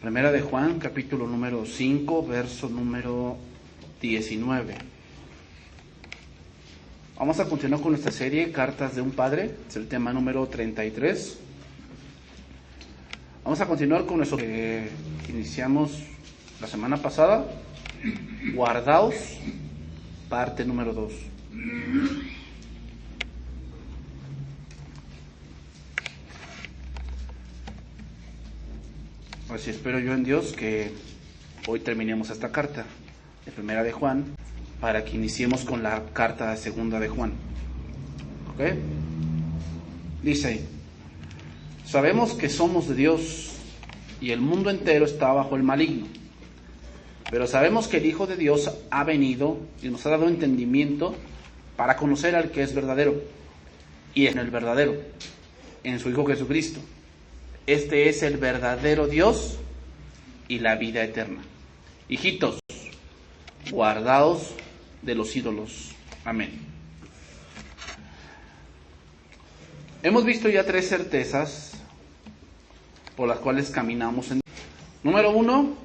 Primera de Juan, capítulo número 5, verso número 19. Vamos a continuar con nuestra serie Cartas de un Padre, es el tema número 33. Vamos a continuar con nuestro que iniciamos la semana pasada, Guardaos, parte número 2. Así espero yo en Dios que hoy terminemos esta carta de Primera de Juan para que iniciemos con la carta de Segunda de Juan. ¿Ok? Dice ahí: sabemos que somos de Dios y el mundo entero está bajo el maligno, pero sabemos que el Hijo de Dios ha venido y nos ha dado entendimiento para conocer al que es verdadero, y en el verdadero, en su Hijo Jesucristo. Este es el verdadero Dios y la vida eterna. Hijitos, guardaos de los ídolos. Amén. Hemos visto ya 3 certezas por las cuales caminamos. Número 1,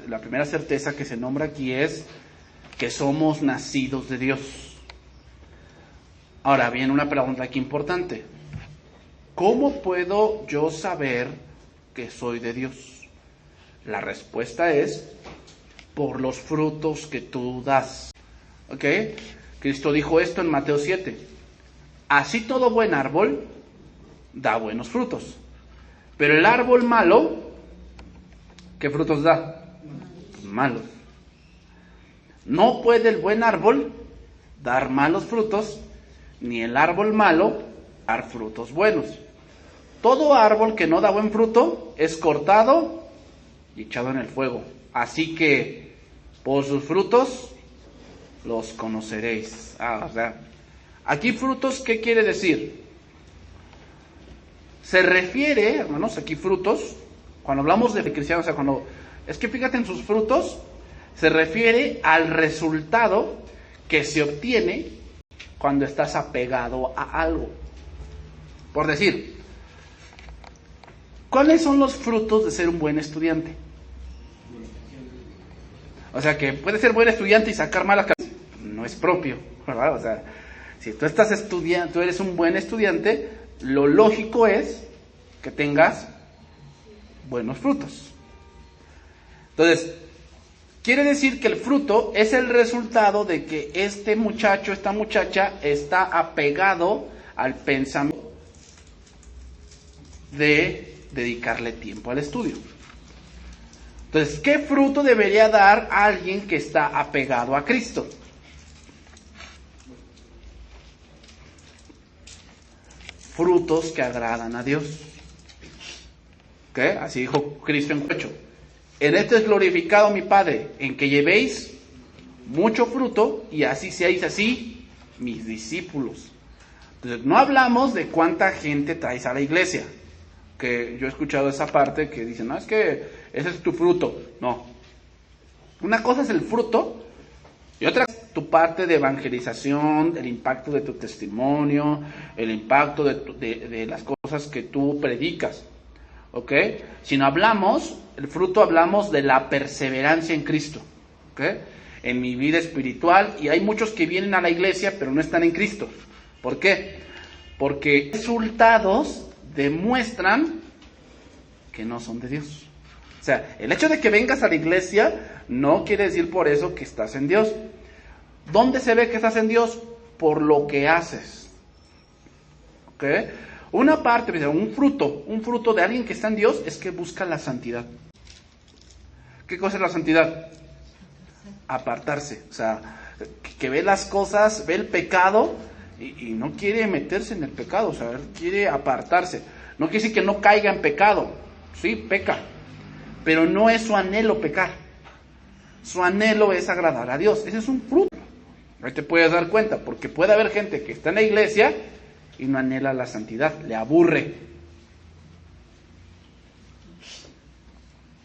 la primera certeza que se nombra aquí es que somos nacidos de Dios. Ahora viene una pregunta aquí importante. ¿Cómo puedo yo saber que soy de Dios? La respuesta es por los frutos que tú das. ¿Ok? Cristo dijo esto en Mateo 7. Así todo buen árbol da buenos frutos. Pero el árbol malo, ¿qué frutos da? Malos. No puede el buen árbol dar malos frutos, ni el árbol malo dar frutos buenos. Todo árbol que no da buen fruto es cortado y echado en el fuego. Así que por sus frutos los conoceréis. O sea, aquí frutos, ¿qué quiere decir? Se refiere, hermanos, aquí frutos, cuando hablamos de cristianos, o sea, es que fíjate en sus frutos, se refiere al resultado que se obtiene cuando estás apegado a algo. Por decir, ¿cuáles son los frutos de ser un buen estudiante? O sea, que puedes ser buen estudiante y sacar malas calificaciones. No es propio, ¿verdad? O sea, si tú estás estudiando, tú eres un buen estudiante, lo lógico es que tengas buenos frutos. Entonces, quiere decir que el fruto es el resultado de que este muchacho, esta muchacha, está apegado al pensamiento de dedicarle tiempo al estudio. Entonces, ¿qué fruto debería dar alguien que está apegado a Cristo? Frutos que agradan a Dios. ¿Ok? Así dijo Cristo en Juan 8. En esto es glorificado mi Padre, en que llevéis mucho fruto y así seáis así mis discípulos. Entonces, no hablamos de cuánta gente traes a la iglesia. Que yo he escuchado esa parte que dicen, no, es que ese es tu fruto. No. Una cosa es el fruto y otra es tu parte de evangelización, el impacto de tu testimonio, el impacto de las cosas que tú predicas. ¿Ok? Si no hablamos, el fruto hablamos de la perseverancia en Cristo. ¿Ok? En mi vida espiritual, y hay muchos que vienen a la iglesia pero no están en Cristo. ¿Por qué? Porque resultados demuestran que no son de Dios. O sea, el hecho de que vengas a la iglesia no quiere decir por eso que estás en Dios. ¿Dónde se ve que estás en Dios? Por lo que haces. ¿Ok? Una parte, un fruto de alguien que está en Dios es que busca la santidad. ¿Qué cosa es la santidad? Apartarse. O sea, que ve las cosas, ve el pecado y no quiere meterse en el pecado, o sea, él quiere apartarse. No quiere decir que no caiga en pecado, sí, peca, pero no es su anhelo pecar. Su anhelo es agradar a Dios. Ese es un fruto. Ahí te puedes dar cuenta, porque puede haber gente que está en la iglesia y no anhela la santidad, le aburre.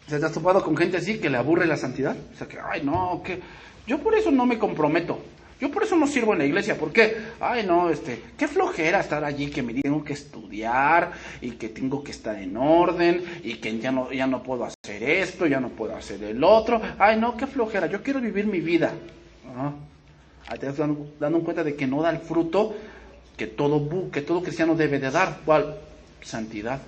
¿Se te has topado con gente así que le aburre la santidad? O sea, que, ay, no, que yo por eso no me comprometo. Yo por eso no sirvo en la iglesia, porque, ay no, qué flojera estar allí, que me tengo que estudiar, y que tengo que estar en orden, y que ya no puedo hacer esto, ya no puedo hacer el otro, ay no, qué flojera, yo quiero vivir mi vida. Ahí te estás dando cuenta de que no da el fruto que todo cristiano debe de dar. ¿Cuál? Santidad.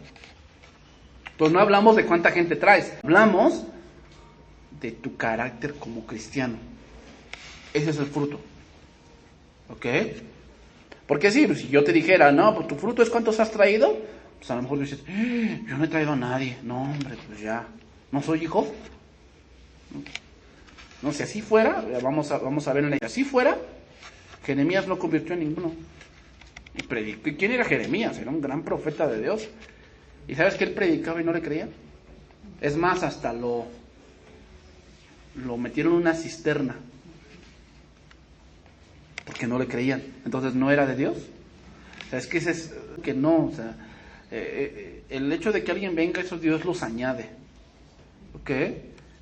Entonces no hablamos de cuánta gente traes, hablamos de tu carácter como cristiano. Ese es el fruto. ¿Ok? Porque sí, pues si yo te dijera, no, pues tu fruto es cuántos has traído, pues a lo mejor dices, yo no he traído a nadie. No, hombre, pues ya, ¿no soy hijo? No, si así fuera, vamos a ver en la... Si así fuera, Jeremías no convirtió en ninguno. Y predicó. ¿Quién era Jeremías? Era un gran profeta de Dios. ¿Y sabes que él predicaba y no le creían? Es más, hasta lo metieron en una cisterna. Porque no le creían. Entonces, ¿no era de Dios? O sea, es que no. O sea, el hecho de que alguien venga, eso Dios los añade. ¿Ok?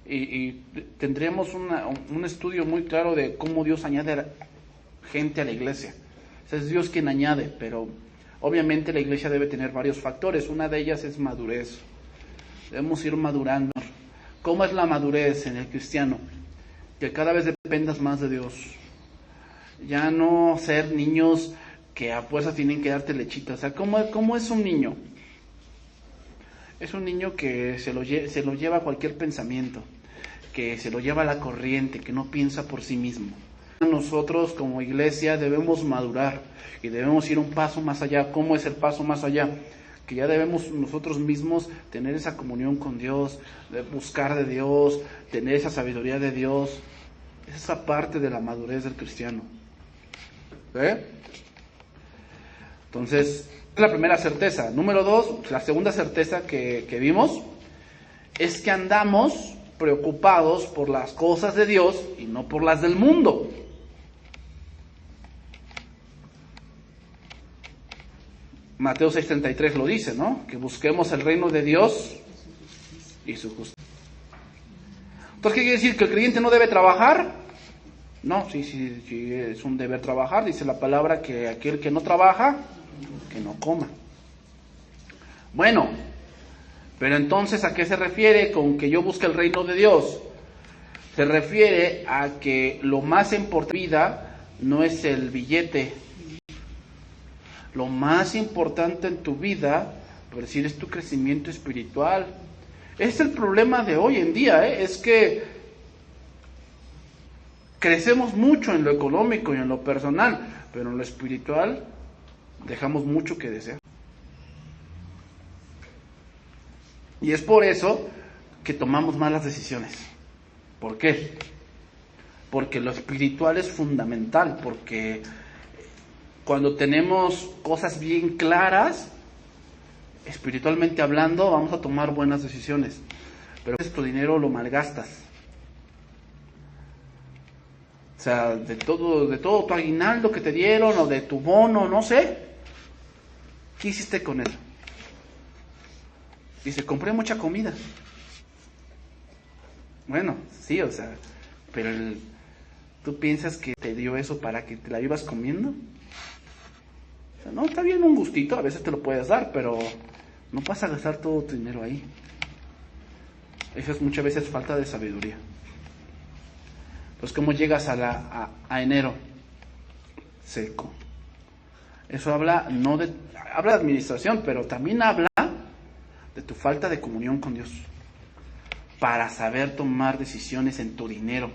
Y tendríamos un estudio muy claro de cómo Dios añade gente a la iglesia. O sea, es Dios quien añade, pero obviamente la iglesia debe tener varios factores. Una de ellas es madurez. Debemos ir madurando. ¿Cómo es la madurez en el cristiano? Que cada vez dependas más de Dios. Ya no ser niños que a fuerza tienen que darte lechita. O sea, ¿cómo es un niño? Es un niño que se lo lleva a cualquier pensamiento, que se lo lleva a la corriente, que no piensa por sí mismo. Nosotros como iglesia debemos madurar y debemos ir un paso más allá. ¿Cómo es el paso más allá? Que ya debemos nosotros mismos tener esa comunión con Dios, de buscar de Dios, tener esa sabiduría de Dios. Esa parte de la madurez del cristiano. Entonces, es la primera certeza. Número 2, la segunda certeza que vimos es que andamos preocupados por las cosas de Dios y no por las del mundo. Mateo 6:33 lo dice, ¿no? Que busquemos el reino de Dios y su justicia. Entonces, ¿qué quiere decir? ¿Que el creyente no debe trabajar? No, sí, es un deber trabajar. Dice la palabra que aquel que no trabaja, que no coma. Bueno, pero entonces, ¿a qué se refiere con que yo busque el reino de Dios? Se refiere a que lo más importante en la vida no es el billete. Lo más importante en tu vida, por decir, es tu crecimiento espiritual. Es el problema de hoy en día, es que crecemos mucho en lo económico y en lo personal, pero en lo espiritual dejamos mucho que desear. Y es por eso que tomamos malas decisiones. ¿Por qué? Porque lo espiritual es fundamental, porque cuando tenemos cosas bien claras, espiritualmente hablando, vamos a tomar buenas decisiones. Pero tu dinero lo malgastas. O sea, de todo tu aguinaldo que te dieron, o de tu bono, no sé, ¿qué hiciste con él? Dice, compré mucha comida. Bueno, sí, o sea, pero ¿tú piensas que te dio eso para que te la ibas comiendo? O sea, no, está bien un gustito, a veces te lo puedes dar, pero no vas a gastar todo tu dinero ahí. Eso es muchas veces falta de sabiduría. Pues ¿cómo llegas a enero? Seco. Eso habla habla de administración, pero también habla de tu falta de comunión con Dios para saber tomar decisiones en tu dinero.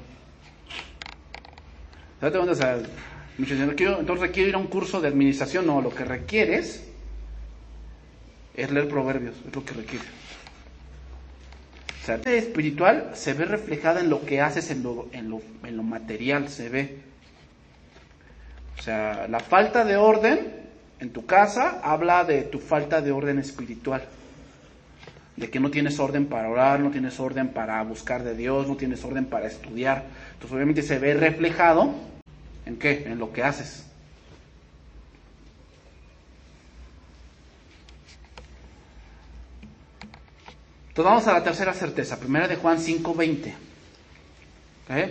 O sea, muchos dicen, entonces requiero ir a un curso de administración. No, lo que requieres es leer Proverbios, es lo que requiere. O sea, la vida espiritual se ve reflejada en lo que haces, en lo material se ve. O sea, la falta de orden en tu casa habla de tu falta de orden espiritual. De que no tienes orden para orar, no tienes orden para buscar de Dios, no tienes orden para estudiar. Entonces obviamente se ve reflejado ¿en qué? En lo que haces. Entonces vamos a la tercera certeza, Primera de Juan 5:20.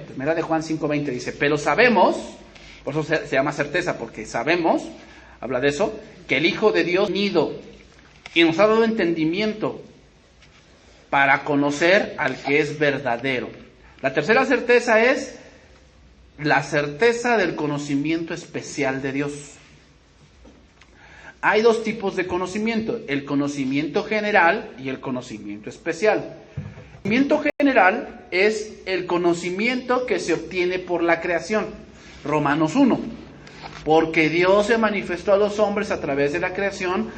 Primera de Juan 5:20 dice, pero sabemos Por eso se llama certeza, porque sabemos, habla de eso, que el Hijo de Dios ha venido y nos ha dado entendimiento para conocer al que es verdadero. La tercera certeza es la certeza del conocimiento especial de Dios. Hay dos tipos de conocimiento, el conocimiento general y el conocimiento especial. El conocimiento general es el conocimiento que se obtiene por la creación. Romanos 1. Porque Dios se manifestó a los hombres a través de la creación,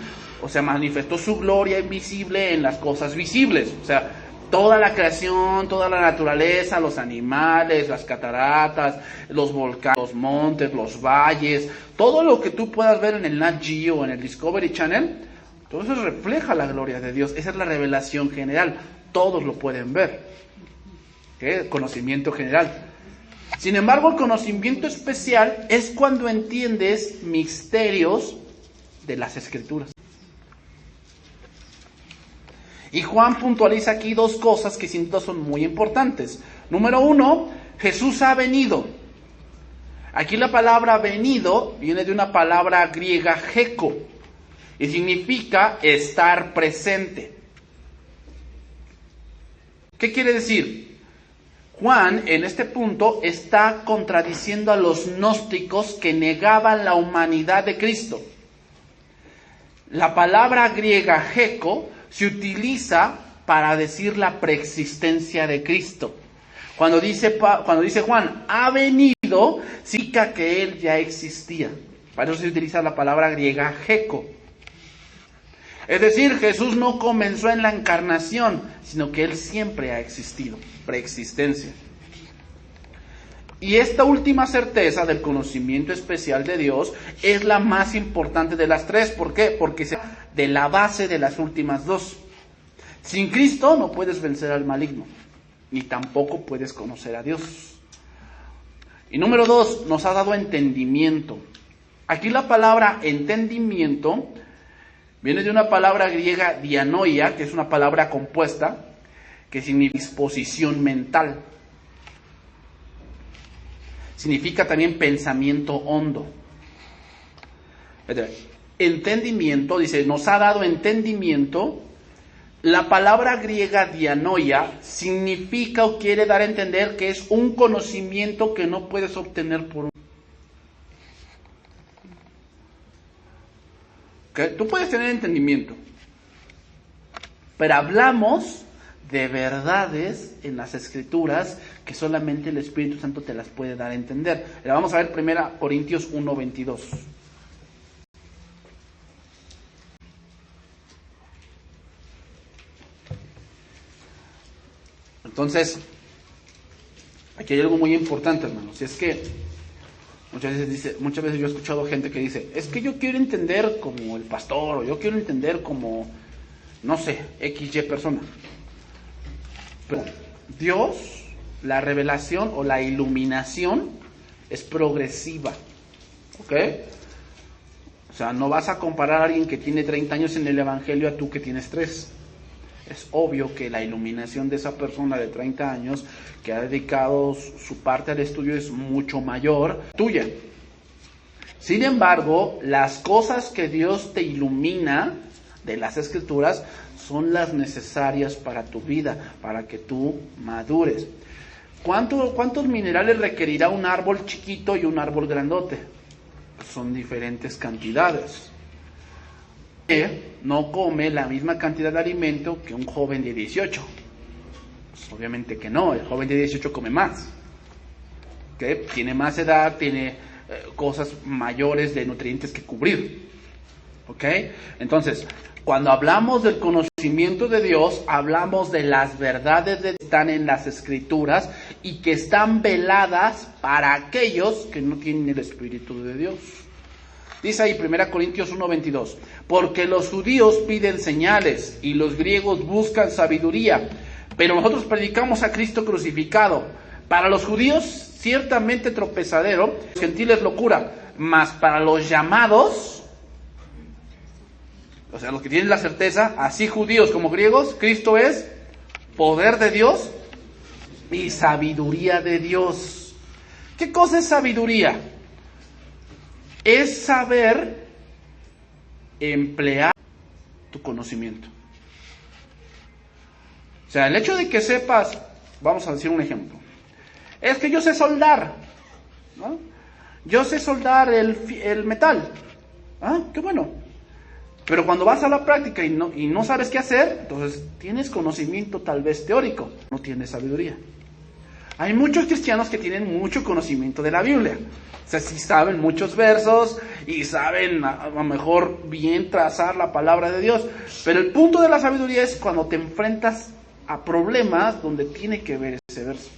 o sea, manifestó su gloria invisible en las cosas visibles. O sea, toda la creación, toda la naturaleza, los animales, las cataratas, los volcanes, los montes, los valles, todo lo que tú puedas ver en el Nat Geo o en el Discovery Channel, todo eso refleja la gloria de Dios. Esa es la revelación general. Todos lo pueden ver. ¿Qué? Conocimiento general. Sin embargo, el conocimiento especial es cuando entiendes misterios de las Escrituras. Y Juan puntualiza aquí dos cosas que sin duda son muy importantes. Número 1, Jesús ha venido. Aquí la palabra venido viene de una palabra griega geko y significa estar presente. ¿Qué quiere decir? Juan en este punto está contradiciendo a los gnósticos que negaban la humanidad de Cristo. La palabra griega geko se utiliza para decir la preexistencia de Cristo. Cuando dice Juan, ha venido, significa que Él ya existía. Para eso se utiliza la palabra griega geko. Es decir, Jesús no comenzó en la encarnación, sino que Él siempre ha existido, preexistencia. Y esta última certeza del conocimiento especial de Dios es la más importante de las tres. ¿Por qué? Porque es de la base de las últimas dos. Sin Cristo no puedes vencer al maligno, ni tampoco puedes conocer a Dios. Y número 2, nos ha dado entendimiento. Aquí la palabra entendimiento viene de una palabra griega dianoia, que es una palabra compuesta, que significa disposición mental. Significa también pensamiento hondo. Entendimiento, dice, nos ha dado entendimiento. La palabra griega dianoia significa o quiere dar a entender que es un conocimiento que no puedes obtener por un... ¿Okay? Tú puedes tener entendimiento, pero hablamos de verdades en las Escrituras que solamente el Espíritu Santo te las puede dar a entender. Ahora vamos a ver 1 Corintios 1:22. Entonces, aquí hay algo muy importante, hermanos, y es que muchas veces yo he escuchado gente que dice, es que yo quiero entender como el pastor, o yo quiero entender como, no sé, XY persona. Pero Dios, la revelación o la iluminación es progresiva, ¿ok? O sea, no vas a comparar a alguien que tiene 30 años en el Evangelio a tú que tienes 3. Es obvio que la iluminación de esa persona de 30 años que ha dedicado su parte al estudio es mucho mayor tuya. Sin embargo, las cosas que Dios te ilumina de las Escrituras son las necesarias para tu vida, para que tú madures. ¿Cuántos minerales requerirá un árbol chiquito y un árbol grandote? Son diferentes cantidades. No come la misma cantidad de alimento que un joven de 18. Pues obviamente que no, el joven de 18 come más. ¿Okay? Tiene más edad, tiene cosas mayores de nutrientes que cubrir. ¿Okay? Entonces, cuando hablamos del conocimiento de Dios, hablamos de las verdades que están en las Escrituras y que están veladas para aquellos que no tienen el Espíritu de Dios. Dice ahí 1 Corintios 1:22, porque los judíos piden señales y los griegos buscan sabiduría, pero nosotros predicamos a Cristo crucificado. Para los judíos ciertamente tropezadero, los gentiles locura, mas para los llamados, o sea, los que tienen la certeza, así judíos como griegos, Cristo es poder de Dios y sabiduría de Dios. ¿Qué cosa es sabiduría? es saber emplear tu conocimiento. O sea, el hecho de que sepas, vamos a decir un ejemplo, es que yo sé soldar, ¿no? Yo sé soldar el metal. Ah, qué bueno. Pero cuando vas a la práctica y no sabes qué hacer, entonces tienes conocimiento tal vez teórico, no tienes sabiduría. Hay muchos cristianos que tienen mucho conocimiento de la Biblia. O sea, sí saben muchos versos y saben a lo mejor bien trazar la palabra de Dios. Pero el punto de la sabiduría es cuando te enfrentas a problemas donde tiene que ver ese verso.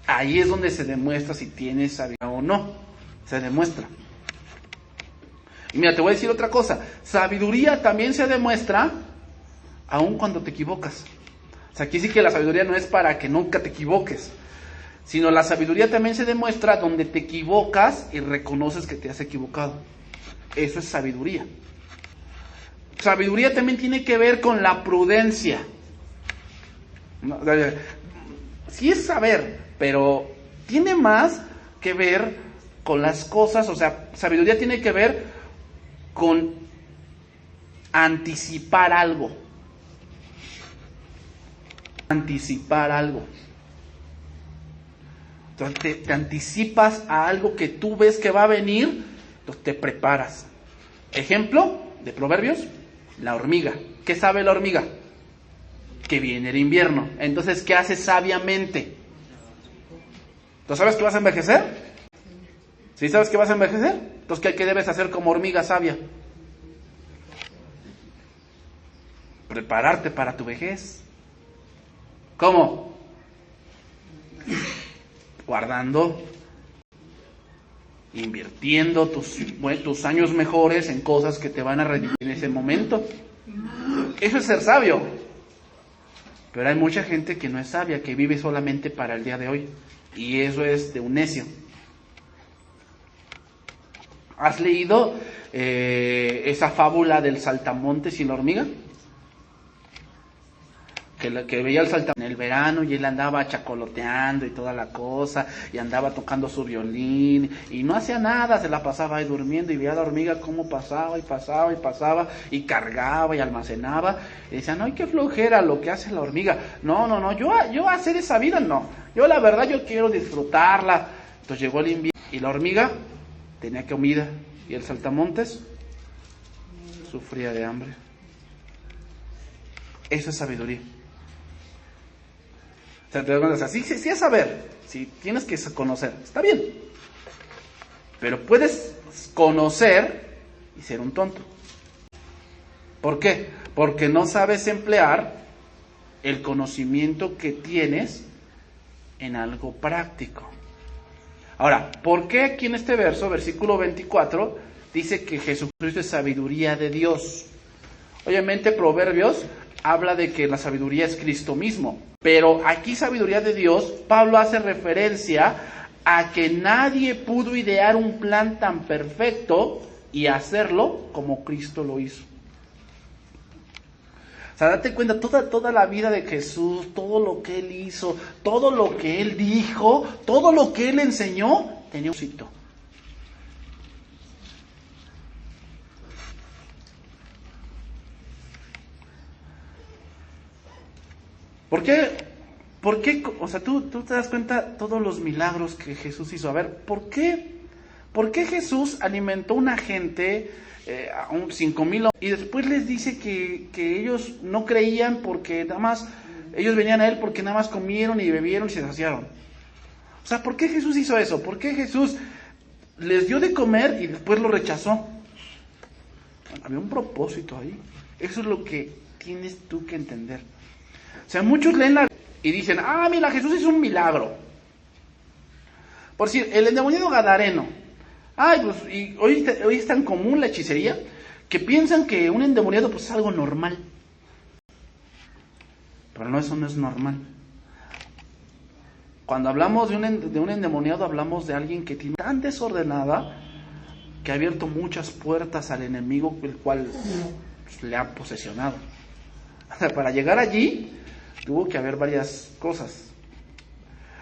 Ahí es donde se demuestra si tienes sabiduría o no. Se demuestra. Y mira, te voy a decir otra cosa. Sabiduría también se demuestra aun cuando te equivocas. O sea, aquí sí que la sabiduría no es para que nunca te equivoques, sino la sabiduría también se demuestra donde te equivocas y reconoces que te has equivocado. Eso es sabiduría. Sabiduría también tiene que ver con la prudencia. Sí es saber, pero tiene más que ver con las cosas. O sea, sabiduría tiene que ver con anticipar algo. Anticipar algo. Entonces te anticipas a algo que tú ves que va a venir, entonces te preparas. Ejemplo de Proverbios, la hormiga. ¿Qué sabe la hormiga? Que viene el invierno. Entonces, ¿qué hace sabiamente? ¿Tú sabes que vas a envejecer? ¿Sí sabes que vas a envejecer? Entonces, ¿qué debes hacer como hormiga sabia? Prepararte para tu vejez. ¿Cómo? Guardando, invirtiendo tus años mejores en cosas que te van a redimir en ese momento. Eso es ser sabio. Pero hay mucha gente que no es sabia, que vive solamente para el día de hoy. Y eso es de un necio. ¿Has leído esa fábula del saltamontes y la hormiga? Que veía el saltamontes en el verano y él andaba chacoloteando y toda la cosa, y andaba tocando su violín, y no hacía nada, se la pasaba ahí durmiendo, y veía a la hormiga cómo pasaba, y cargaba y almacenaba, y decía, no, qué flojera lo que hace la hormiga. No, yo hacer esa vida no, yo la verdad yo quiero disfrutarla. Entonces llegó el invierno, y la hormiga tenía comida, y el saltamontes sufría de hambre. Eso es sabiduría. O sea, te das cuenta, sí es saber, sí tienes que conocer, está bien. Pero puedes conocer y ser un tonto. ¿Por qué? Porque no sabes emplear el conocimiento que tienes en algo práctico. Ahora, ¿por qué aquí en este verso, versículo 24, dice que Jesucristo es sabiduría de Dios? Obviamente Proverbios habla de que la sabiduría es Cristo mismo, pero aquí sabiduría de Dios, Pablo hace referencia a que nadie pudo idear un plan tan perfecto y hacerlo como Cristo lo hizo. O sea, date cuenta, toda la vida de Jesús, todo lo que Él hizo, todo lo que Él dijo, todo lo que Él enseñó, tenía un sitio. ¿Por qué? O sea, tú te das cuenta todos los milagros que Jesús hizo. A ver, ¿por qué Jesús alimentó a una gente, a 5,000, y después les dice que ellos no creían porque nada más, ellos venían a Él porque nada más comieron y bebieron y se saciaron? O sea, ¿por qué Jesús hizo eso? ¿Por qué Jesús les dio de comer y después lo rechazó? Había un propósito ahí. Eso es lo que tienes tú que entender. O sea, muchos leen la y dicen, mira, Jesús hizo un milagro. Por decir, el endemoniado gadareno. Pues y hoy es tan común la hechicería que piensan que un endemoniado pues es algo normal. Pero no, eso no es normal. Cuando hablamos de un endemoniado, hablamos de alguien que tiene tan desordenada que ha abierto muchas puertas al enemigo, el cual pues, le ha posesionado. O sea, para llegar allí tuvo que haber varias cosas.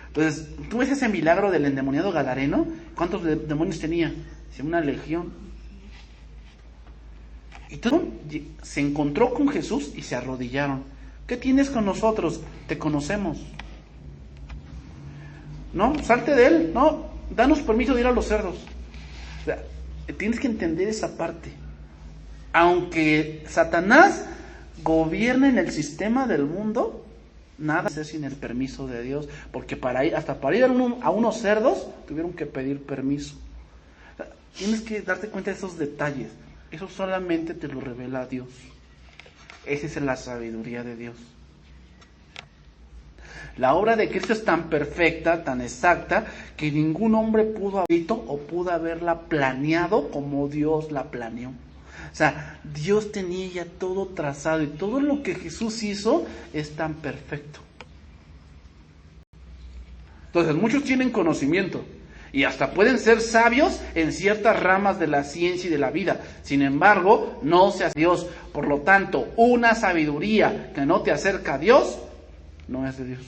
Entonces, tú ves ese milagro del endemoniado gadareno. ¿Cuántos demonios tenía? Dice, una legión. Y todo se encontró con Jesús y se arrodillaron. ¿Qué tienes con nosotros? Te conocemos. No, salte de él. No, danos permiso de ir a los cerdos. O sea, tienes que entender esa parte. Aunque Satanás gobierne en el sistema del mundo, nada es sin el permiso de Dios, porque hasta para ir a unos cerdos tuvieron que pedir permiso. O sea, tienes que darte cuenta de esos detalles. Eso solamente te lo revela Dios. Esa es la sabiduría de Dios. La obra de Cristo es tan perfecta, tan exacta, que ningún hombre pudo haberla planeado como Dios la planeó. O sea, Dios tenía ya todo trazado y todo lo que Jesús hizo es tan perfecto. Entonces, muchos tienen conocimiento y hasta pueden ser sabios en ciertas ramas de la ciencia y de la vida. Sin embargo, no se hace Dios. Por lo tanto, una sabiduría que no te acerca a Dios, no es de Dios.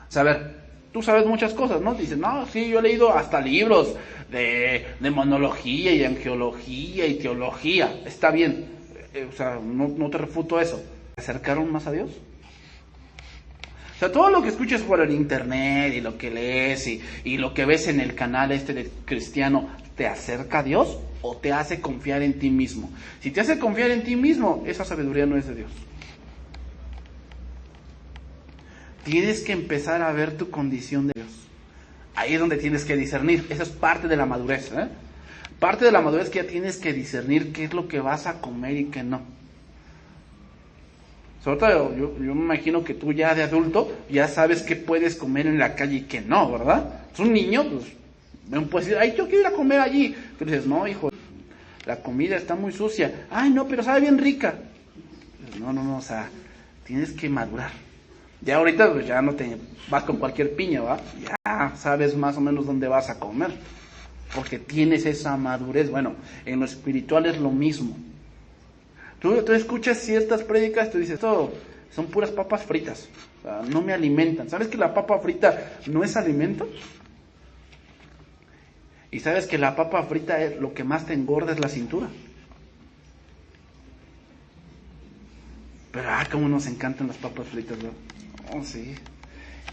O sea, a ver, tú sabes muchas cosas, ¿no? Dices, no, sí, yo he leído hasta libros de monología y angeología y teología. Está bien, o sea, no te refuto eso. ¿Se acercaron más a Dios? O sea, todo lo que escuches por el internet y lo que lees y lo que ves en el canal de cristiano, ¿te acerca a Dios o te hace confiar en ti mismo? Si te hace confiar en ti mismo, esa sabiduría no es de Dios. Tienes que empezar a ver tu condición de Dios. Ahí es donde tienes que discernir. Esa es parte de la madurez, ¿eh? Parte de la madurez que ya tienes que discernir qué es lo que vas a comer y qué no. Sobre todo, yo me imagino que tú ya de adulto ya sabes qué puedes comer en la calle y qué no, ¿verdad? Es un niño, pues, no puedes decir, ay, yo quiero ir a comer allí. Tú dices, no, hijo, la comida está muy sucia. Ay, no, pero sabe bien rica. No, o sea, tienes que madurar. Ya ahorita pues ya no te vas con cualquier piña, ¿va? Ya sabes más o menos dónde vas a comer, porque tienes esa madurez. Bueno, en lo espiritual es lo mismo. Tú escuchas ciertas prédicas, tú dices, esto son puras papas fritas, o sea, no me alimentan. ¿Sabes que la papa frita no es alimento? Y sabes que la papa frita lo que más te engorda es la cintura. Pero cómo nos encantan las papas fritas, ¿no? Oh, sí.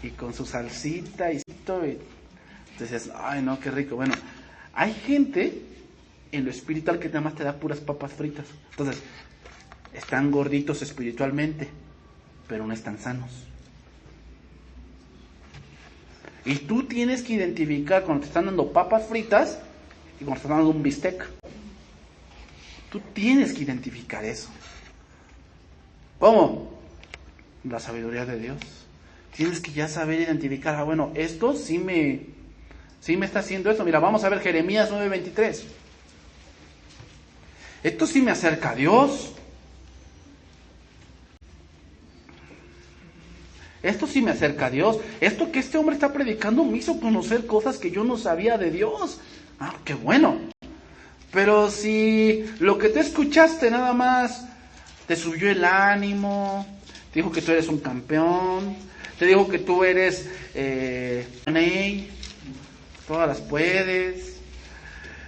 Y con su salsita y entonces, ay no, qué rico. Bueno, hay gente en lo espiritual que nada más te da puras papas fritas. Entonces, están gorditos espiritualmente, pero no están sanos. Y tú tienes que identificar cuando te están dando papas fritas y cuando te están dando un bistec. Tú tienes que identificar eso. ¿Cómo? La sabiduría de Dios. Tienes que ya saber identificar, bueno, esto sí me está haciendo esto. Mira, vamos a ver Jeremías 9:23. Esto sí me acerca a Dios. Esto sí me acerca a Dios. Esto que este hombre está predicando me hizo conocer cosas que yo no sabía de Dios. Qué bueno. Pero si lo que te escuchaste nada más te subió el ánimo, te dijo que tú eres un campeón, te dijo que tú eres todas las puedes,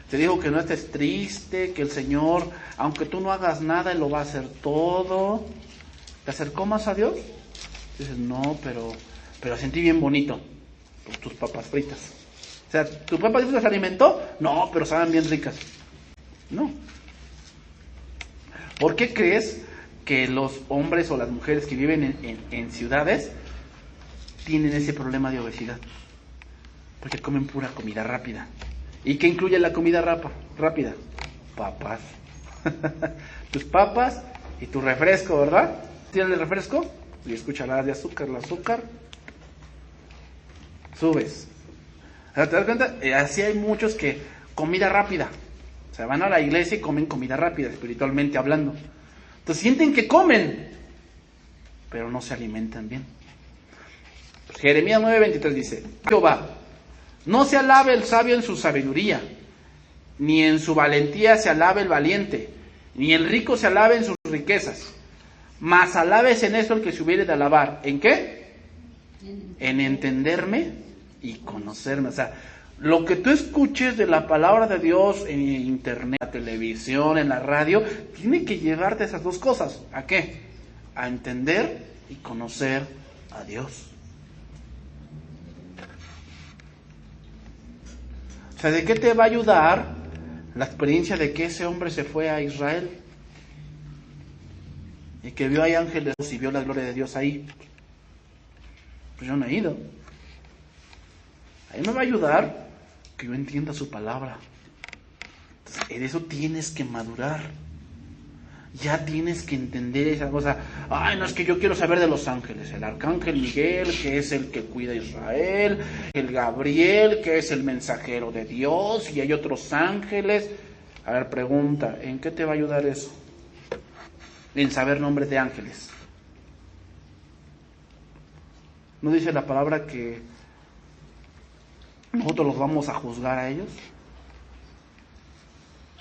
te dijo que no estés triste, que el Señor, aunque tú no hagas nada, Él lo va a hacer todo. ¿Te acercó más a Dios? Dices, no, pero sentí bien bonito por tus papas fritas. O sea, ¿tu papas fritas se alimentó? No, pero saben bien ricas. No. ¿Por qué crees que los hombres o las mujeres que viven en ciudades tienen ese problema de obesidad? Porque comen pura comida rápida. ¿Y qué incluye la comida rápida? Papas. Tus papas y tu refresco, ¿verdad? ¿Tienes el refresco? Y escucharás de azúcar, el azúcar. Subes. ¿Te das cuenta? Así hay muchos que comida rápida. O sea, van a la iglesia y comen comida rápida, espiritualmente hablando. Entonces sienten que comen, pero no se alimentan bien. Pues Jeremías 9:23 dice, Jehová, no se alabe el sabio en su sabiduría, ni en su valentía se alabe el valiente, ni el rico se alabe en sus riquezas, mas alabes en esto el que se hubiere de alabar. ¿En qué? En entenderme y conocerme. O sea, Lo que tú escuches de la palabra de Dios en internet, en la televisión, en la radio, tiene que llevarte a esas dos cosas. ¿A qué? A entender y conocer a Dios. O sea, ¿de qué te va a ayudar la experiencia de que ese hombre se fue a Israel? Y que vio ahí ángeles y vio la gloria de Dios ahí. Pues yo no he ido. Ahí me va a ayudar que yo entienda su palabra. Entonces, en eso tienes que madurar. Ya tienes que entender esa cosa. Ay, no, es que yo quiero saber de los ángeles. El arcángel Miguel, que es el que cuida a Israel. El Gabriel, que es el mensajero de Dios. Y hay otros ángeles. A ver, pregunta, ¿en qué te va a ayudar eso? En saber nombres de ángeles. ¿No dice la palabra que nosotros los vamos a juzgar a ellos?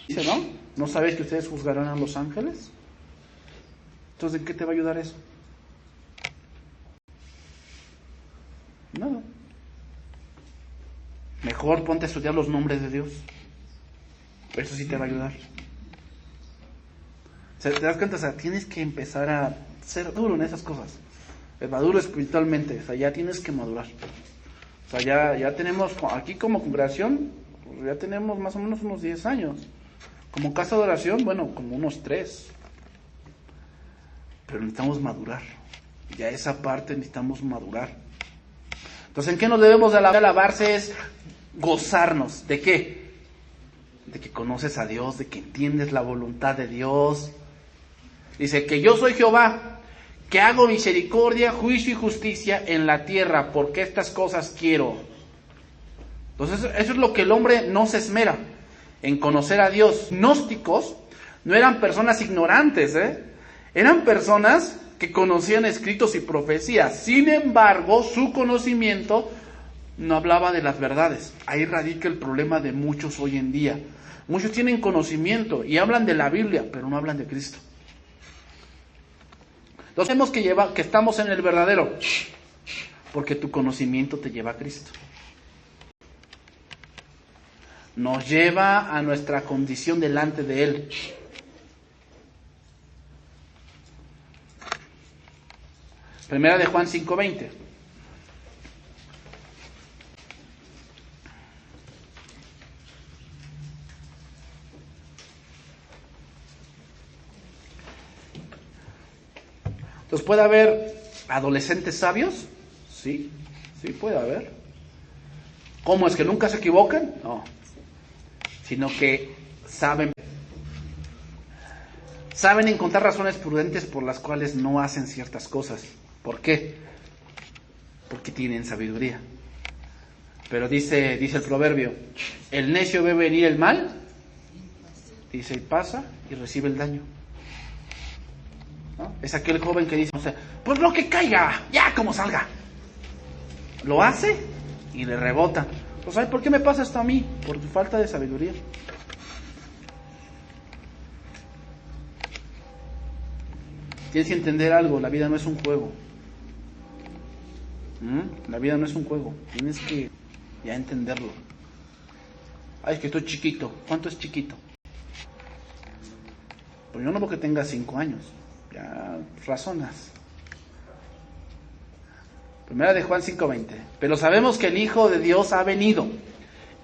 Dice, ¿no? ¿No sabéis que ustedes juzgarán a los ángeles? Entonces, ¿en qué te va a ayudar eso? Nada. Mejor ponte a estudiar los nombres de Dios. Eso sí te va a ayudar. O sea, ¿te das cuenta? O sea, tienes que empezar a ser duro en esas cosas. Maduro espiritualmente. O sea, ya tienes que madurar. O sea, ya tenemos, aquí como congregación, ya tenemos más o menos unos 10 años. Como casa de oración, bueno, como unos 3. Pero necesitamos madurar. Ya esa parte necesitamos madurar. Entonces, ¿en qué nos debemos de alabarse? Es gozarnos. ¿De qué? De que conoces a Dios, de que entiendes la voluntad de Dios. Dice que yo soy Jehová, que hago misericordia, juicio y justicia en la tierra, porque estas cosas quiero. Entonces, eso es lo que el hombre no se esmera, en conocer a Dios. Gnósticos no eran personas ignorantes, eran personas que conocían escritos y profecías. Sin embargo, su conocimiento no hablaba de las verdades. Ahí radica el problema de muchos hoy en día. Muchos tienen conocimiento y hablan de la Biblia, pero no hablan de Cristo. Entonces tenemos que estamos en el verdadero, porque tu conocimiento te lleva a Cristo. Nos lleva a nuestra condición delante de Él. Primera de Juan 5:20. Entonces, ¿puede haber adolescentes sabios? Sí, sí puede haber. ¿Cómo es que nunca se equivocan? No, sino que saben encontrar razones prudentes por las cuales no hacen ciertas cosas. ¿Por qué? Porque tienen sabiduría. Pero dice el proverbio, el necio ve venir el mal, dice, y pasa y recibe el daño. ¿No? Es aquel joven que dice, pues lo que caiga, ya como salga. Lo hace y le rebota. Pues, ¿por qué me pasa esto a mí? Por tu falta de sabiduría. Tienes que entender algo, la vida no es un juego. La vida no es un juego, tienes que ya entenderlo. Ay, es que estoy chiquito. ¿Cuánto es chiquito? Pues yo no porque tenga 5 años, ya razonas. Primera de Juan 5:20. Pero sabemos que el Hijo de Dios ha venido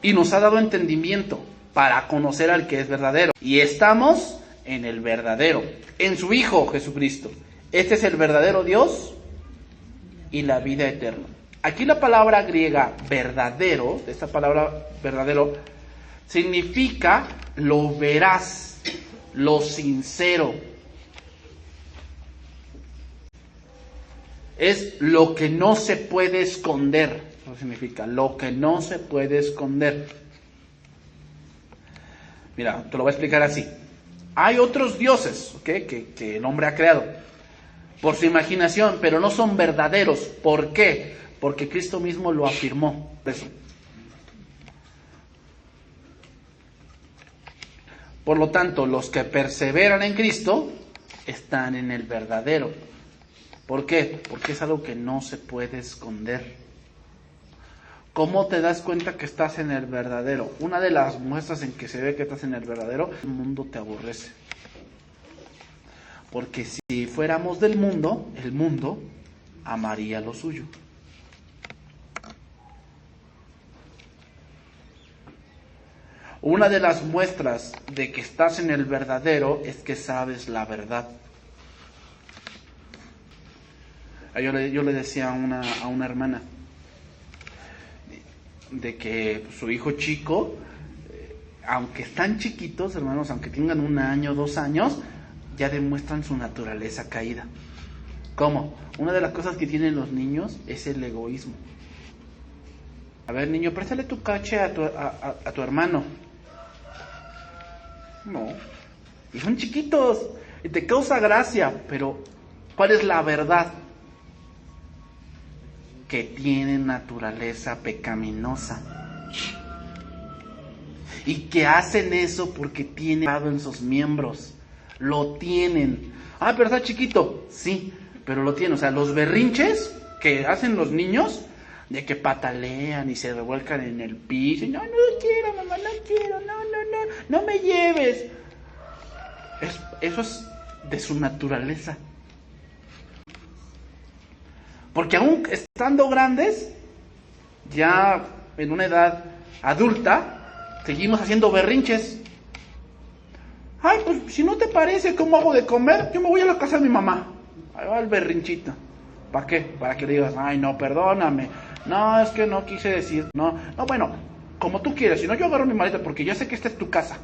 y nos ha dado entendimiento para conocer al que es verdadero. Y estamos en el verdadero, en su Hijo Jesucristo. Este es el verdadero Dios y la vida eterna. Aquí la palabra griega verdadero, esta palabra verdadero, significa lo veraz, lo sincero. Es lo que no se puede esconder. Eso significa lo que no se puede esconder. Mira, te lo voy a explicar así. Hay otros dioses, ¿okay? que el hombre ha creado por su imaginación, pero no son verdaderos. ¿Por qué? Porque Cristo mismo lo afirmó. Eso. Por lo tanto, los que perseveran en Cristo están en el verdadero. ¿Por qué? Porque es algo que no se puede esconder. ¿Cómo te das cuenta que estás en el verdadero? Una de las muestras en que se ve que estás en el verdadero, el mundo te aborrece. Porque si fuéramos del mundo, el mundo amaría lo suyo. Una de las muestras de que estás en el verdadero es que sabes la verdad. Yo le decía a una hermana de que su hijo chico, aunque están chiquitos, hermanos, aunque tengan 1 año, 2 años, ya demuestran su naturaleza caída. ¿Cómo? Una de las cosas que tienen los niños es el egoísmo. A ver, niño, préstale tu cache a tu hermano. No. Y son chiquitos. Y te causa gracia. Pero, ¿cuál es la verdad? Que tienen naturaleza pecaminosa. Y que hacen eso porque tienen pecado en sus miembros. Lo tienen. Ah, pero está chiquito. Sí, pero lo tienen. O sea, los berrinches que hacen los niños, de que patalean y se revuelcan en el piso. No quiero, mamá, no quiero. No me lleves. Eso es de su naturaleza. Porque aún estando grandes, ya en una edad adulta, seguimos haciendo berrinches. Ay, pues si no te parece cómo hago de comer, yo me voy a la casa de mi mamá. Ahí va el berrinchito. ¿Para qué? Para que le digas, ay, no, perdóname. No, es que no quise decir. No, bueno, como tú quieras. Si no, yo agarro mi maleta porque ya sé que esta es tu casa.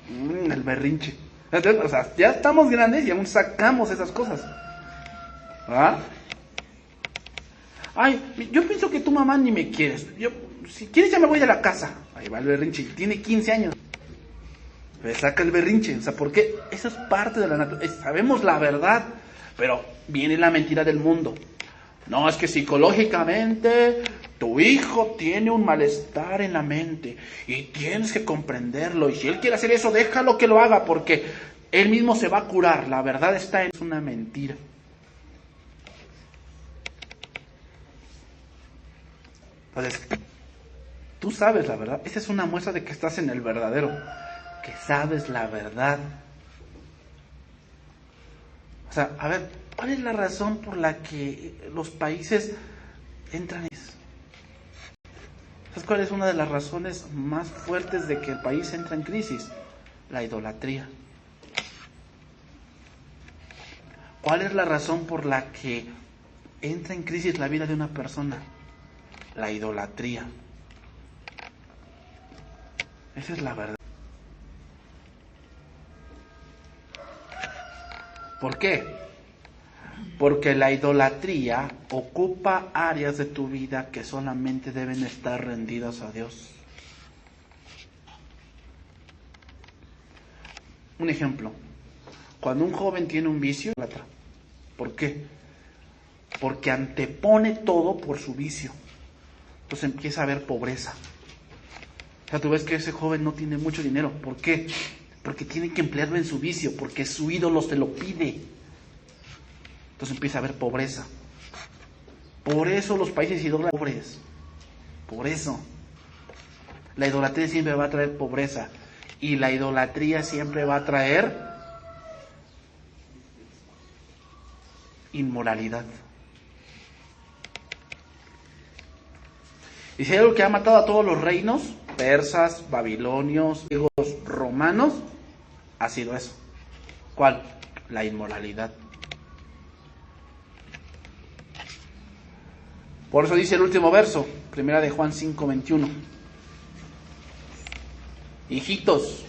El berrinche. O sea, ya estamos grandes y aún sacamos esas cosas. ¿Ah? Ay, yo pienso que tu mamá ni me quieres. Si quieres ya me voy de la casa. Ahí va el berrinche. Tiene 15 años. Le saca el berrinche. O sea, ¿por qué? Eso es parte de la naturaleza. Sabemos la verdad, pero viene la mentira del mundo. No, es que psicológicamente tu hijo tiene un malestar en la mente y tienes que comprenderlo. Y si él quiere hacer eso, déjalo que lo haga porque él mismo se va a curar. La verdad está en... Es una mentira. Entonces, tú sabes la verdad. Esa es una muestra de que estás en el verdadero. Que sabes la verdad. O sea, a ver, ¿cuál es la razón por la que los países entran en crisis? ¿Sabes cuál es una de las razones más fuertes de que el país entra en crisis? La idolatría. ¿Cuál es la razón por la que entra en crisis la vida de una persona? La idolatría. Esa es la verdad. ¿Por qué? Porque la idolatría ocupa áreas de tu vida que solamente deben estar rendidas a Dios. Un ejemplo. Cuando un joven tiene un vicio, ¿por qué? Porque antepone todo por su vicio. Entonces empieza a haber pobreza. O sea, tú ves que ese joven no tiene mucho dinero. ¿Por qué? Porque tiene que emplearlo en su vicio, porque su ídolo se lo pide. Entonces empieza a haber pobreza. Por eso los países idólatras pobres. Por eso. La idolatría siempre va a traer pobreza. Y la idolatría siempre va a traer inmoralidad. Y si hay algo que ha matado a todos los reinos, persas, babilonios, griegos, romanos, ha sido eso. ¿Cuál? La inmoralidad. Por eso dice el último verso, 1 de Juan 5:21. Hijitos,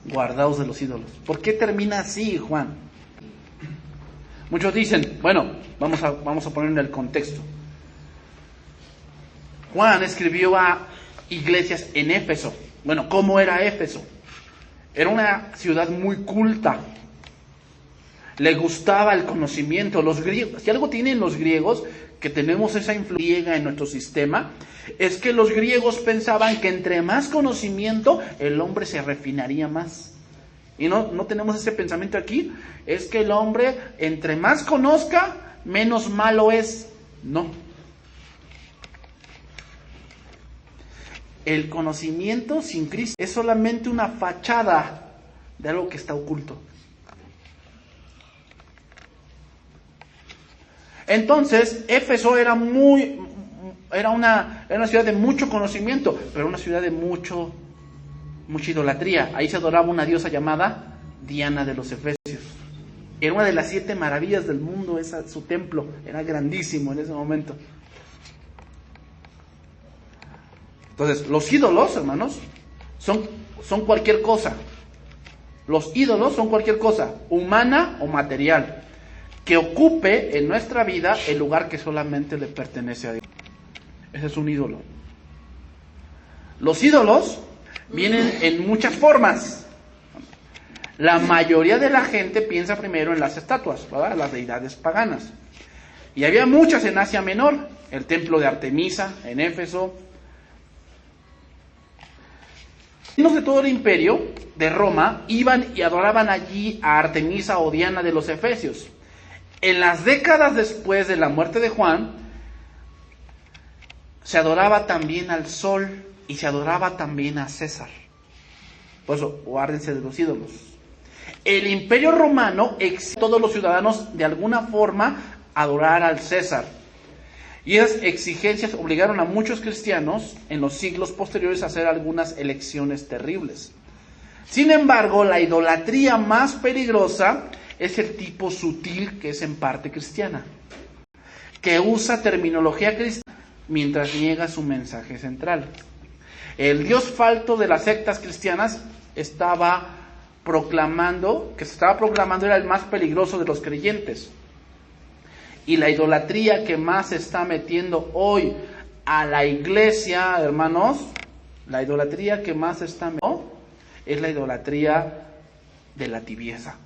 guardaos de los ídolos. ¿Por qué termina así, Juan? Muchos dicen, bueno, vamos a poner en el contexto. Juan escribió a iglesias en Éfeso. Bueno, ¿cómo era Éfeso? Era una ciudad muy culta. Le gustaba el conocimiento. Los griegos, si algo tienen los griegos, que tenemos esa influencia en nuestro sistema, es que los griegos pensaban que entre más conocimiento, el hombre se refinaría más. Y no tenemos ese pensamiento aquí. Es que el hombre, entre más conozca, menos malo es. No. El conocimiento sin Cristo es solamente una fachada de algo que está oculto. Entonces, Éfeso era una ciudad de mucho conocimiento, pero una ciudad de mucha idolatría. Ahí se adoraba una diosa llamada Diana de los Efesios. Era una de las 7 maravillas del mundo, su templo era grandísimo en ese momento. Entonces, los ídolos, hermanos, son cualquier cosa. Los ídolos son cualquier cosa, humana o material, que ocupe en nuestra vida el lugar que solamente le pertenece a Dios. Ese es un ídolo. Los ídolos vienen en muchas formas. La mayoría de la gente piensa primero en las estatuas, ¿verdad? Las deidades paganas. Y había muchas en Asia Menor, el templo de Artemisa en Éfeso. Los de todo el imperio de Roma iban y adoraban allí a Artemisa o Diana de los Efesios. En las décadas después de la muerte de Juan, se adoraba también al sol y se adoraba también a César. Por eso, guárdense de los ídolos. El imperio romano exigió a todos los ciudadanos de alguna forma adorar al César. Y esas exigencias obligaron a muchos cristianos en los siglos posteriores a hacer algunas elecciones terribles. Sin embargo, la idolatría más peligrosa es el tipo sutil, que es en parte cristiana, que usa terminología cristiana mientras niega su mensaje central. El Dios falso de las sectas cristianas que se estaba proclamando era el más peligroso de los creyentes. Y la idolatría que más se está metiendo hoy a la iglesia, hermanos, la idolatría que más se está metiendo es la idolatría de la tibieza.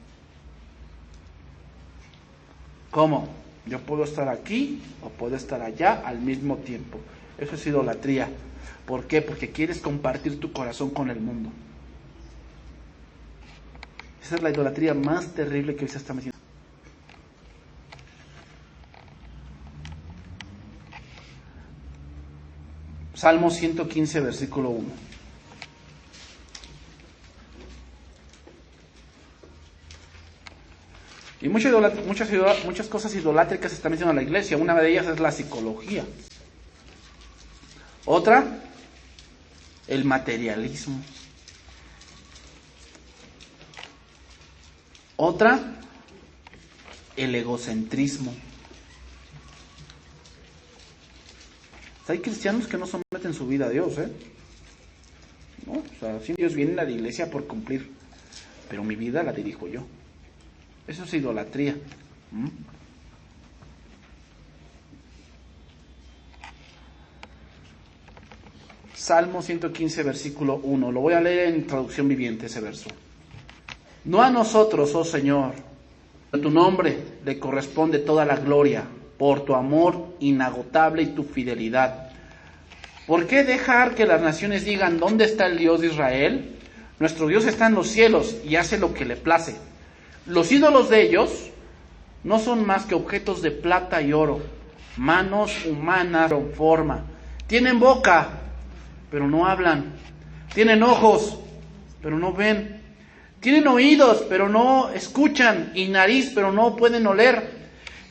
¿Cómo? Yo puedo estar aquí o puedo estar allá al mismo tiempo. Eso es idolatría. ¿Por qué? Porque quieres compartir tu corazón con el mundo. Esa es la idolatría más terrible que hoy se está metiendo. Salmo 115, versículo 1. Y muchas cosas idolátricas se están metiendo en la iglesia. Una de ellas es la psicología. Otra, el materialismo. Otra, el egocentrismo. Hay cristianos que no someten su vida a Dios, ¿no? O sea, sí, Dios viene a la iglesia por cumplir, pero mi vida la dirijo yo. Eso es idolatría. Salmo 115, versículo 1. Lo voy a leer en traducción viviente ese verso. No a nosotros, oh Señor, a tu nombre le corresponde toda la gloria, por tu amor inagotable y tu fidelidad. ¿Por qué dejar que las naciones digan dónde está el Dios de Israel? Nuestro Dios está en los cielos y hace lo que le place. Los ídolos de ellos no son más que objetos de plata y oro, manos humanas con forma. Tienen boca, pero no hablan. Tienen ojos, pero no ven. Tienen oídos, pero no escuchan, y nariz, pero no pueden oler.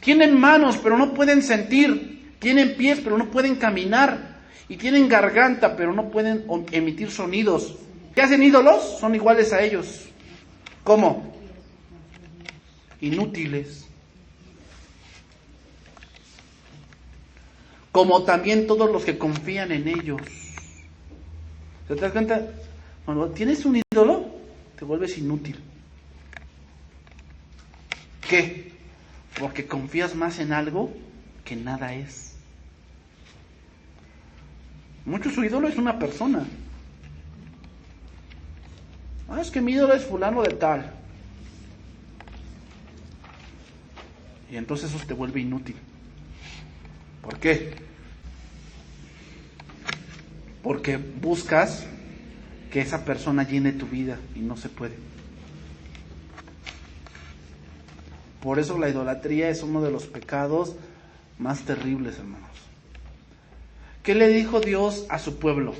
Tienen manos, pero no pueden sentir. Tienen pies, pero no pueden caminar. Y tienen garganta, pero no pueden emitir sonidos. ¿Qué hacen ídolos? Son iguales a ellos. ¿Cómo? Inútiles. Como también todos los que confían en ellos. ¿Te das cuenta? Cuando tienes un ídolo, te vuelves inútil. ¿Qué? Porque confías más en algo que nada es. Mucho su ídolo es una persona. Es que mi ídolo es fulano de tal. Y entonces eso te vuelve inútil. ¿Por qué? Porque buscas que esa persona llene tu vida y no se puede. Por eso la idolatría es uno de los pecados más terribles, hermanos. ¿Qué le dijo Dios a su pueblo?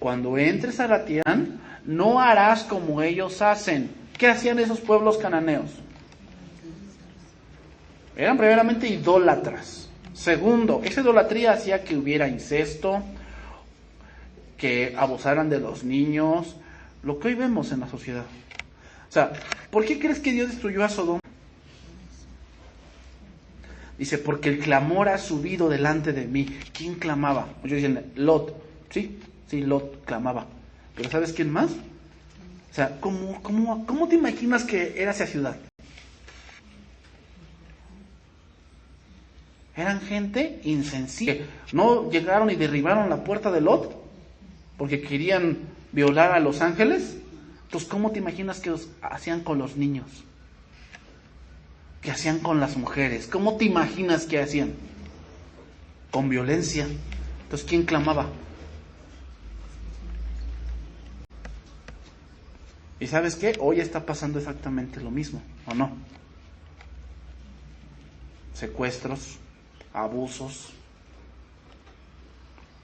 cuando entres a la tierra, no harás como ellos hacen. ¿Qué hacían esos pueblos cananeos? Eran primeramente idólatras. Segundo, esa idolatría hacía que hubiera incesto, que abusaran de los niños, lo que hoy vemos en la sociedad. O sea, ¿por qué crees que Dios destruyó a Sodoma? Dice, porque el clamor ha subido delante de mí. ¿Quién clamaba? Muchos dicen, Lot. Sí, Lot clamaba. Pero ¿sabes quién más? O sea, ¿cómo te imaginas que era esa ciudad? Eran gente insensible. No llegaron y derribaron la puerta de Lot porque querían violar a los ángeles. Entonces, ¿cómo te imaginas que hacían con los niños? ¿Qué hacían con las mujeres? ¿Cómo te imaginas que hacían? Con violencia. Entonces, ¿quién clamaba? ¿Y sabes qué? Hoy está pasando exactamente lo mismo, ¿o no? Secuestros, abusos.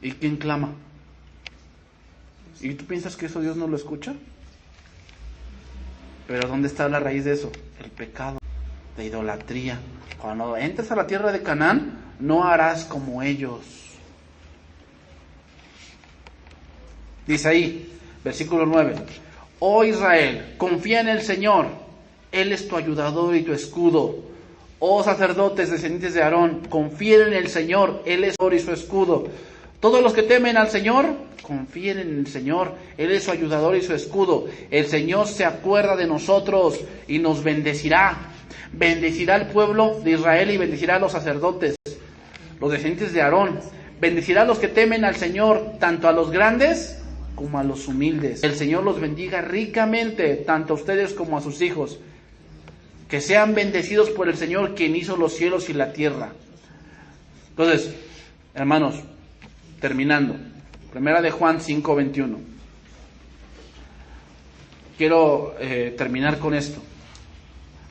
¿Y quién clama? ¿Y tú piensas que eso Dios no lo escucha? Pero ¿dónde está la raíz de eso? El pecado, de idolatría. Cuando entres a la tierra de Canaán, no harás como ellos. Dice ahí, versículo 9. Oh Israel, confía en el Señor. Él es tu ayudador y tu escudo. Oh sacerdotes, descendientes de Aarón, confíen en el Señor. Él es su ayudador y su escudo. Todos los que temen al Señor, confíen en el Señor. Él es su ayudador y su escudo. El Señor se acuerda de nosotros y nos bendecirá. Bendecirá al pueblo de Israel y bendecirá a los sacerdotes, los descendientes de Aarón. Bendecirá a los que temen al Señor, tanto a los grandes como a los humildes. El Señor los bendiga ricamente, tanto a ustedes como a sus hijos. Que sean bendecidos por el Señor, quien hizo los cielos y la tierra. Entonces, hermanos, terminando, Primera de Juan 5:21. Quiero terminar con esto.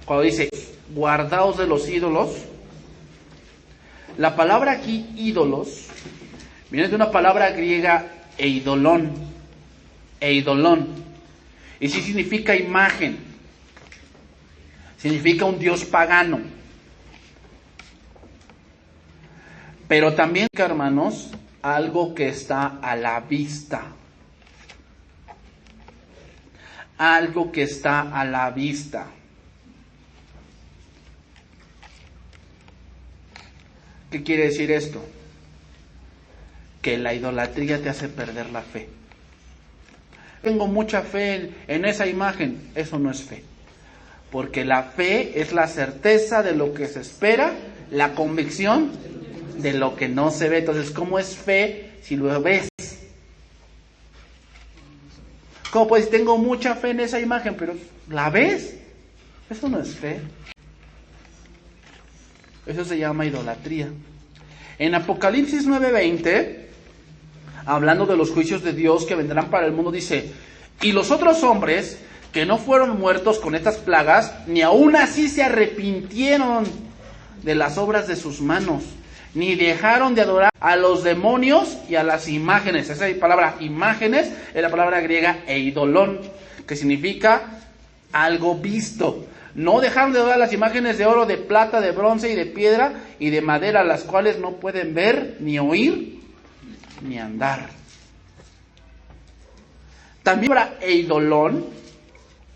Cuando dice, guardaos de los ídolos, la palabra aquí, ídolos, viene de una palabra griega, eidolón, y sí significa imagen, significa un dios pagano, pero también, hermanos, algo que está a la vista, algo que está a la vista. ¿Qué quiere decir esto? Que la idolatría te hace perder la fe. Tengo mucha fe en esa imagen. Eso no es fe. Porque la fe es la certeza de lo que se espera, la convicción de lo que no se ve. Entonces, ¿cómo es fe si lo ves? ¿Cómo pues tengo mucha fe en esa imagen, pero la ves? Eso no es fe. Eso se llama idolatría. En Apocalipsis 9:20, hablando de los juicios de Dios que vendrán para el mundo, dice, y los otros hombres que no fueron muertos con estas plagas, ni aún así se arrepintieron de las obras de sus manos, ni dejaron de adorar a los demonios y a las imágenes. Esa palabra imágenes es la palabra griega eidolón, que significa algo visto. No dejaron de adorar las imágenes de oro, de plata, de bronce y de piedra y de madera, las cuales no pueden ver, ni oír, ni andar. También la palabra eidolón,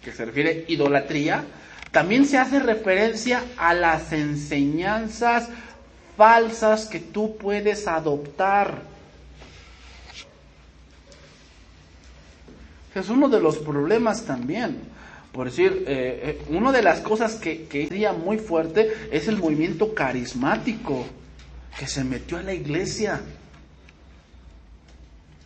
que se refiere a idolatría, también se hace referencia a las enseñanzas falsas que tú puedes adoptar. Es uno de los problemas también. Por decir, una de las cosas que sería muy fuerte es el movimiento carismático que se metió a la iglesia.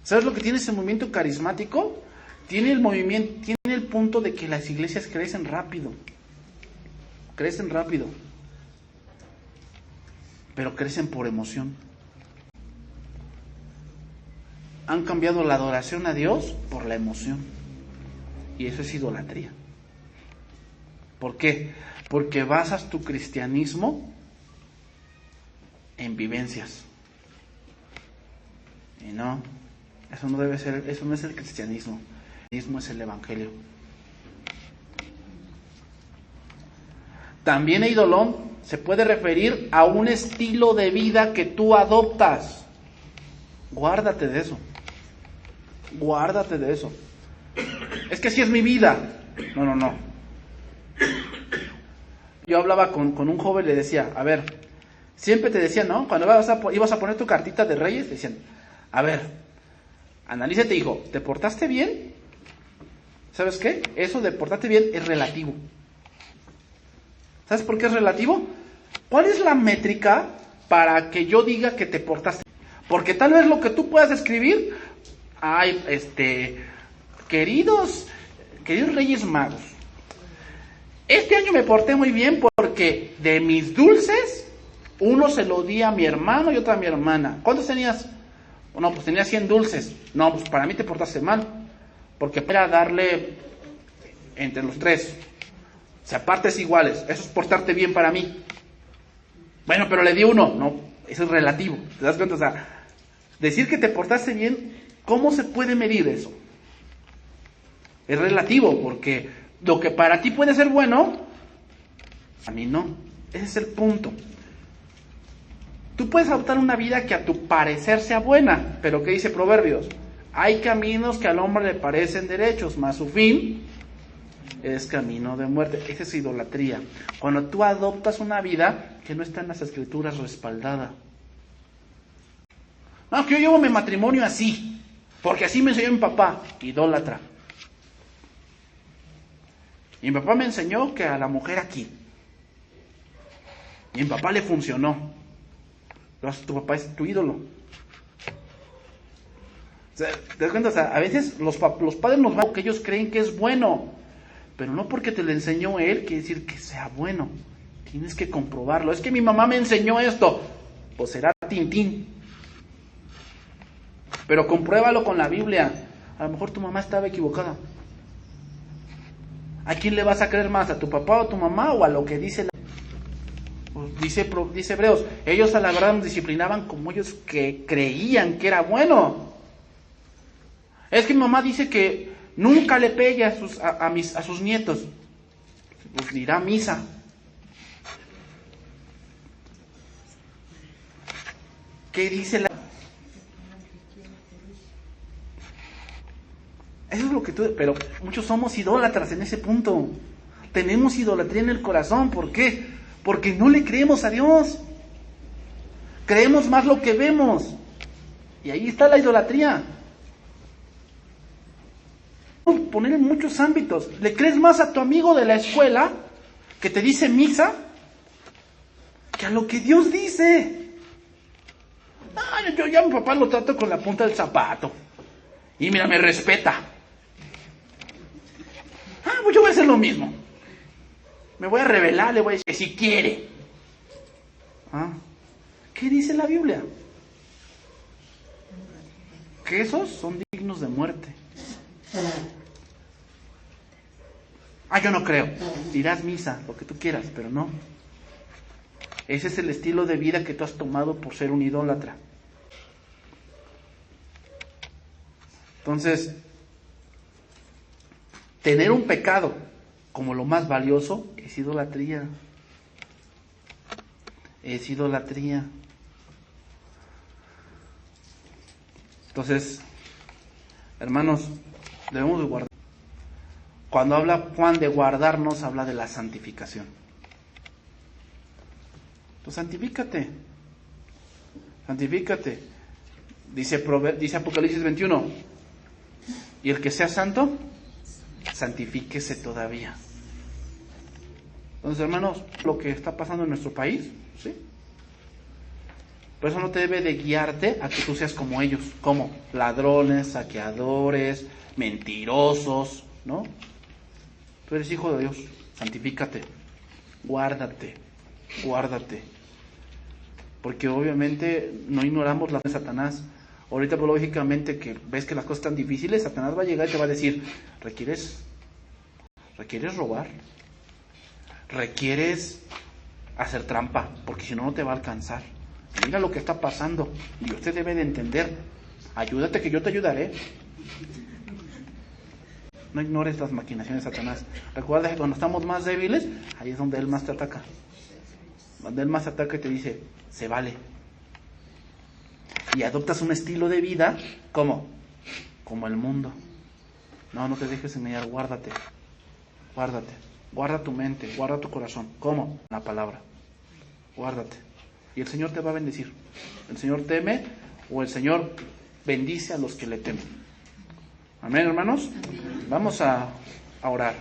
¿Sabes lo que tiene ese movimiento carismático? Tiene el punto de que las iglesias crecen rápido, pero crecen por emoción. Han cambiado la adoración a Dios por la emoción, y eso es idolatría. ¿Por qué? Porque basas tu cristianismo en vivencias. Y no, Eso no debe ser, eso no es el cristianismo. El cristianismo es el evangelio. También eidolon se puede referir a un estilo de vida que tú adoptas. Guárdate de eso. Guárdate de eso. Es que así es mi vida. No. Yo hablaba con un joven, le decía, a ver, siempre te decían, ¿no? Cuando ibas a poner tu cartita de Reyes, te decían, a ver, analízate, hijo, ¿te portaste bien? ¿Sabes qué? Eso de portarte bien es relativo. ¿Sabes por qué es relativo? ¿Cuál es la métrica para que yo diga que te portaste bien? Porque tal vez lo que tú puedas escribir, ay, queridos Reyes Magos, este año me porté muy bien porque de mis dulces, uno se lo di a mi hermano y otro a mi hermana. ¿Cuántos tenías? No, pues tenía 100 dulces. No, pues para mí te portaste mal, porque era darle entre los tres. O sea, partes iguales. Eso es portarte bien para mí. Bueno, pero le di uno. No, eso es relativo. ¿Te das cuenta? O sea, decir que te portaste bien, ¿cómo se puede medir eso? Es relativo, porque lo que para ti puede ser bueno, a mí no. Ese es el punto. Tú puedes adoptar una vida que a tu parecer sea buena, pero ¿qué dice Proverbios? Hay caminos que al hombre le parecen derechos, mas su fin es camino de muerte. Esa es idolatría. Cuando tú adoptas una vida que no está en las escrituras respaldada. No, que yo llevo mi matrimonio así, porque así me enseñó mi papá. Idólatra. Y mi papá me enseñó que a la mujer aquí. Y mi papá le funcionó. Entonces tu papá es tu ídolo. O sea, ¿te das cuenta? O sea, a veces los padres nos van lo que ellos creen que es bueno. Pero no porque te lo enseñó él, quiere decir que sea bueno. Tienes que comprobarlo. Es que mi mamá me enseñó esto. Pues será Tintín. Pero compruébalo con la Biblia. A lo mejor tu mamá estaba equivocada. ¿A quién le vas a creer más? ¿A tu papá o a tu mamá o a lo que dice la... Pues dice Hebreos, ellos a la verdad nos disciplinaban como ellos que creían que era bueno. Es que mi mamá dice que nunca le pegue a sus nietos. Pues dirá misa. ¿Qué dice la... Eso es lo que tú... Pero muchos somos idólatras en ese punto. Tenemos idolatría en el corazón. ¿Por qué? Porque no le creemos a Dios. Creemos más lo que vemos. Y ahí está la idolatría. Poner en muchos ámbitos. ¿Le crees más a tu amigo de la escuela que te dice misa que a lo que Dios dice? Yo ya a mi papá lo trato con la punta del zapato. Y mira, me respeta. Pues yo voy a hacer lo mismo. Me voy a revelar, le voy a decir que si quiere. ¿Qué dice la Biblia? Que esos son dignos de muerte. Yo no creo. Dirás misa, lo que tú quieras, pero no. Ese es el estilo de vida que tú has tomado por ser un idólatra. Entonces, tener un pecado como lo más valioso es idolatría. Es idolatría. Entonces, hermanos, debemos de guardar. Cuando habla Juan de guardarnos, habla de la santificación. Entonces, santifícate. Santifícate. Dice Apocalipsis 21. Y el que sea santo, santifíquese todavía. Entonces, hermanos, lo que está pasando en nuestro país, ¿sí? Pero eso no te debe de guiarte a que tú seas como ellos, como ladrones, saqueadores, mentirosos, ¿no? Tú eres hijo de Dios, santifícate, guárdate. Porque obviamente no ignoramos la de Satanás. Ahorita, pues, lógicamente, que ves que las cosas están difíciles, Satanás va a llegar y te va a decir, ¿requieres robar? ¿Requieres hacer trampa? Porque si no, no te va a alcanzar. Mira lo que está pasando y usted debe de entender. Ayúdate que yo te ayudaré. No ignores las maquinaciones de Satanás. Recuerda que cuando estamos más débiles, ahí es donde él más te ataca. Donde él más te ataca y te dice, se vale. Y adoptas un estilo de vida, ¿cómo? Como el mundo. No te dejes engañar, guárdate. Guarda tu mente, guarda tu corazón. ¿Cómo? La palabra. Guárdate. Y el Señor te va a bendecir. El Señor teme o el Señor bendice a los que le temen. Amén, hermanos. Vamos a orar.